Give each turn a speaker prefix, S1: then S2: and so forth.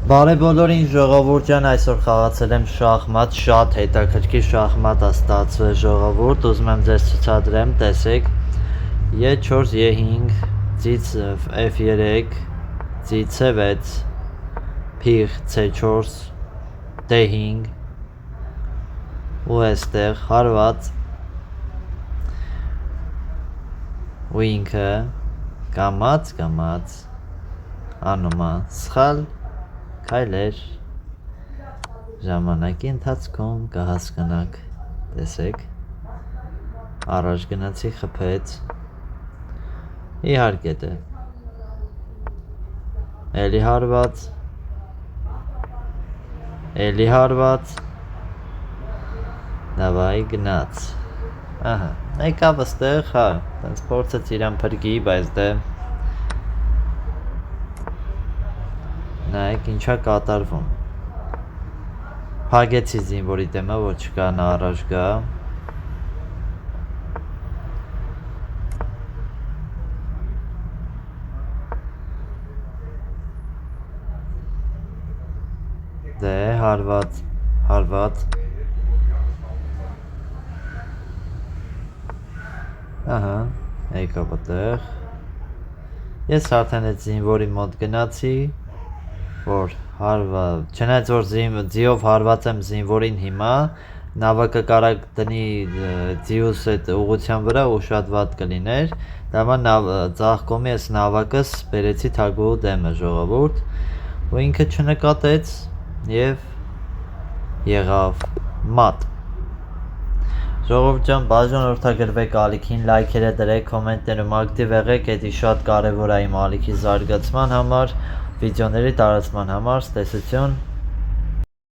S1: Բարև բոլորին, ժողովուրդ ջան, այսօր խաղացել եմ շախմատ, շատ հետաքրքիր շախմատ է ստացվել ժողովուրդ, ուզում եմ ձեզ ցուցադրեմ, տեսեք, E4, E5, ձիծ F3, ձիծ C6, փիղ C4, D5 ու այստեղ հարված ու ինքը կամաց անում է սխալ քայլեր ժամանակի ընթացքում կհասկանաք, տեսեք, առաջ գնացի խփեց, իհարկե դե, էլի հարված, դավայ գնաց, ահա, եկավ ստեղ, հա, տենց փորձեց իրան փրկի, բայց դե, նայեք ինչա կատարվում, փագեցի զինվորի դեմը, որ չկա նա առաջ գա, դե հարված, ահա, եկավ այդտեղ, ես արդեն այդ զինվորի մոտ գնացի, որ չնայած որ ձիով հարված եմ զինվորին հիմա, նավակը կարակ տնի ձիուս այդ ուղղության վրա ու շատ վատ կլիներ, դամա ծաղկոմի ես նավակս բերեցի թագուհու դեմը ժողովուրդ, ու ինքը չնկատեց և եղավ մատ։ Ժողովուրդ ջան, բաժանորդագրվեք ալիքին, լայքերը դրեք, կոմենտներում ակտիվ եղեք, էդի շատ կարևոր է իմ ալիքի զարգացման համար, վիդեոների տարածման համար, տեսություն